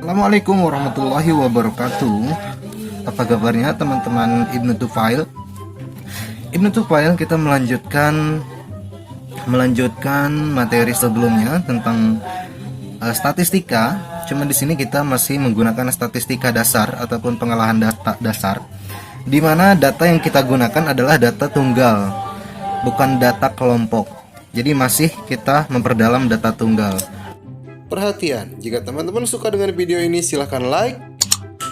Assalamualaikum warahmatullahi wabarakatuh. Apa kabarnya teman-teman Ibnu Tufail? Ibnu Tufail kita melanjutkan materi sebelumnya tentang statistika. Cuma di sini kita masih menggunakan statistika dasar ataupun pengolahan data dasar, di mana data yang kita gunakan adalah data tunggal, bukan data kelompok. Jadi masih kita memperdalam data tunggal. Perhatian, jika teman-teman suka dengan video ini silahkan like,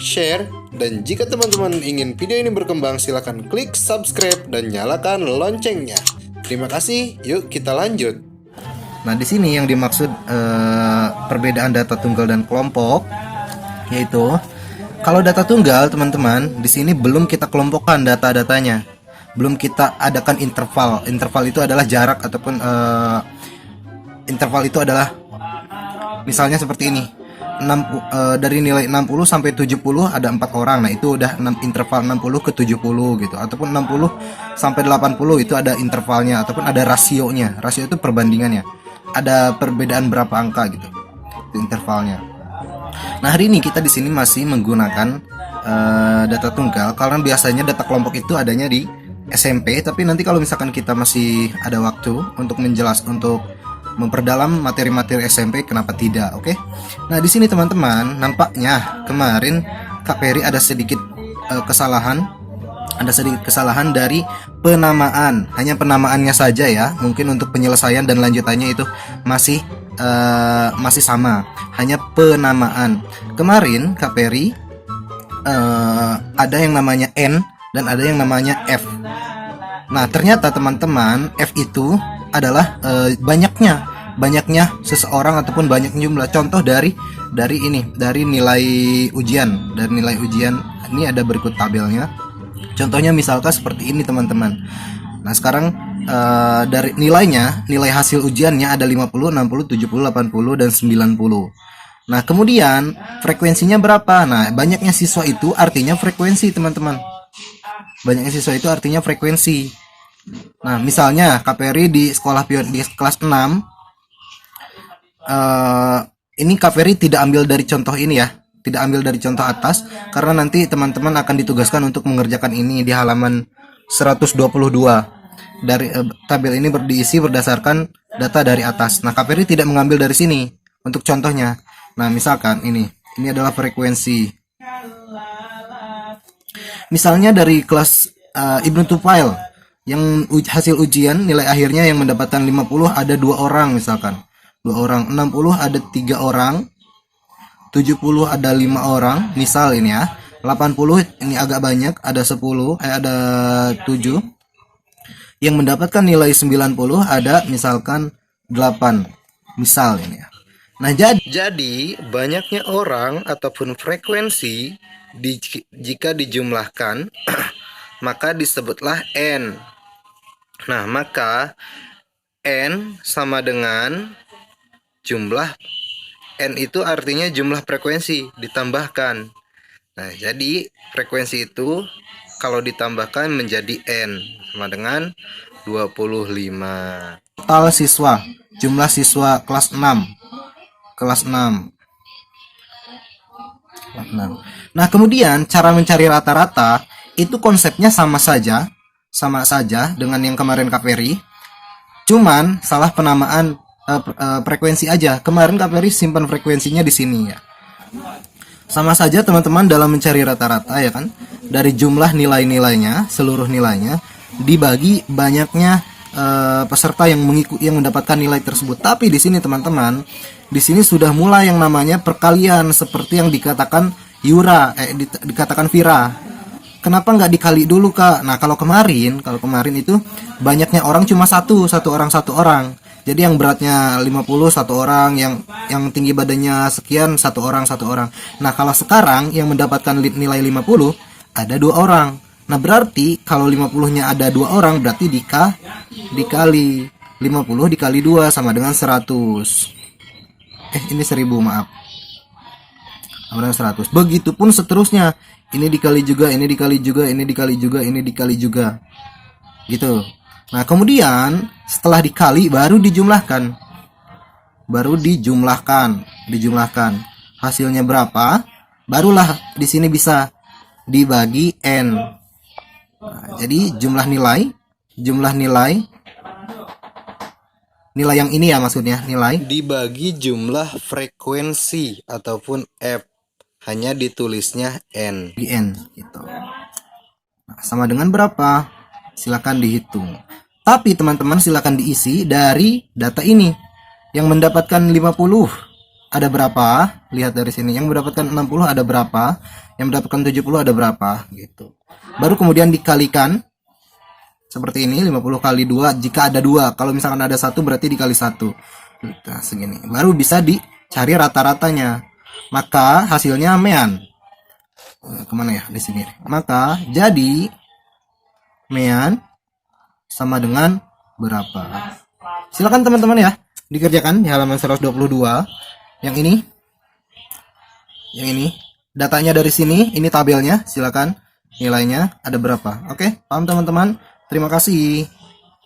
share, dan jika teman-teman ingin video ini berkembang silahkan klik subscribe dan nyalakan loncengnya. Terima kasih, yuk kita lanjut. Nah, di sini yang dimaksud perbedaan data tunggal dan kelompok, yaitu kalau data tunggal teman-teman di sini belum kita kelompokkan data-datanya, belum kita adakan interval. Interval itu adalah jarak ataupun interval itu adalah misalnya seperti ini, dari nilai 60 sampai 70 ada 4 orang. Nah, itu udah interval 60 ke 70 gitu. Ataupun 60 sampai 80 itu ada intervalnya ataupun ada rasionya. Rasio itu perbandingannya. Ada perbedaan berapa angka gitu. Itu intervalnya. Nah, hari ini kita di sini masih menggunakan data tunggal karena biasanya data kelompok itu adanya di SMP, tapi nanti kalau misalkan kita masih ada waktu untuk memperdalam materi-materi SMP, kenapa tidak? Oke. Nah, di sini teman-teman, nampaknya kemarin Kak Peri ada sedikit kesalahan. Ada sedikit kesalahan dari penamaan. Hanya penamaannya saja ya. Mungkin untuk penyelesaian dan lanjutannya itu masih sama. Hanya penamaan. Kemarin Kak Peri ada yang namanya N dan ada yang namanya F. Nah, ternyata teman-teman, F itu adalah banyaknya seseorang ataupun banyak jumlah. Contoh dari nilai ujian. Dari nilai ujian ini ada berikut tabelnya. Contohnya misalkan seperti ini teman-teman. Nah, sekarang dari nilai hasil ujiannya ada 50, 60, 70, 80 dan 90. Nah, kemudian frekuensinya berapa? Nah, banyaknya siswa itu artinya frekuensi teman-teman. Banyaknya siswa itu artinya frekuensi. Nah, misalnya Kak Peri di sekolah pion di kelas 6, ini Kak Peri tidak ambil dari contoh ini ya, tidak ambil dari contoh atas, karena nanti teman-teman akan ditugaskan untuk mengerjakan ini di halaman 122. Dari tabel ini diisi berdasarkan data dari atas. Nah, Kak Peri tidak mengambil dari sini untuk contohnya. Nah, misalkan ini adalah frekuensi. Misalnya dari kelas Ibnu Tufail yang hasil ujian nilai akhirnya yang mendapatkan 50 ada 2 orang misalkan. 2 orang, 60 ada 3 orang, 70 ada 5 orang, misal ini ya. 80 ini agak banyak, ada 10, ada 7. Yang mendapatkan nilai 90 ada misalkan 8. Misal ini ya. Nah, jadi banyaknya orang ataupun frekuensi jika dijumlahkan maka disebutlah N. Nah, maka N sama dengan jumlah N itu artinya jumlah frekuensi ditambahkan. Nah, jadi frekuensi itu kalau ditambahkan menjadi N sama dengan 25. Total siswa, jumlah siswa kelas 6. Nah, kemudian cara mencari rata-rata itu konsepnya sama saja dengan yang kemarin Kak Peri. Cuman salah penamaan frekuensi aja. Kemarin Kak Peri simpan frekuensinya di sini ya. Sama saja teman-teman dalam mencari rata-rata ya kan. Dari jumlah nilai-nilainya, seluruh nilainya dibagi banyaknya peserta yang mendapatkan nilai tersebut. Tapi di sini teman-teman, di sini sudah mulai yang namanya perkalian seperti yang dikatakan dikatakan Vira. Kenapa nggak dikali dulu Kak? Nah, kalau kemarin itu banyaknya orang cuma satu orang. Jadi yang beratnya 50 satu orang, yang tinggi badannya sekian satu orang. Nah, kalau sekarang yang mendapatkan nilai 50 ada 2 orang. Nah, berarti kalau 50-nya ada 2 orang berarti dikali 50 dikali 2 sama dengan 100. Ini 1000, maaf. Sama dengan 100. Begitupun seterusnya. Ini dikali juga, ini dikali juga, ini dikali juga, ini dikali juga. Gitu. Nah, kemudian setelah dikali baru dijumlahkan. hasilnya berapa, barulah di sini bisa dibagi N. Nah, jadi jumlah nilai yang ini ya, maksudnya nilai dibagi jumlah frekuensi ataupun F, hanya ditulisnya N di N gitu. Nah, sama dengan berapa? Silakan dihitung. Tapi teman-teman silakan diisi dari data ini. Yang mendapatkan 50 ada berapa? Lihat dari sini. Yang mendapatkan 60 ada berapa? Yang mendapatkan 70 ada berapa? Gitu. Baru kemudian dikalikan seperti ini, 50 kali 2 jika ada 2. Kalau misalkan ada 1 berarti dikali 1. Nah, segini. Baru bisa dicari rata-ratanya. Maka hasilnya mean. Kemana ya? Di sini. Maka jadi mean sama dengan berapa? Silakan teman-teman ya dikerjakan di halaman 122. Yang ini datanya dari sini, ini tabelnya, silakan nilainya ada berapa. Oke, paham teman-teman? Terima kasih.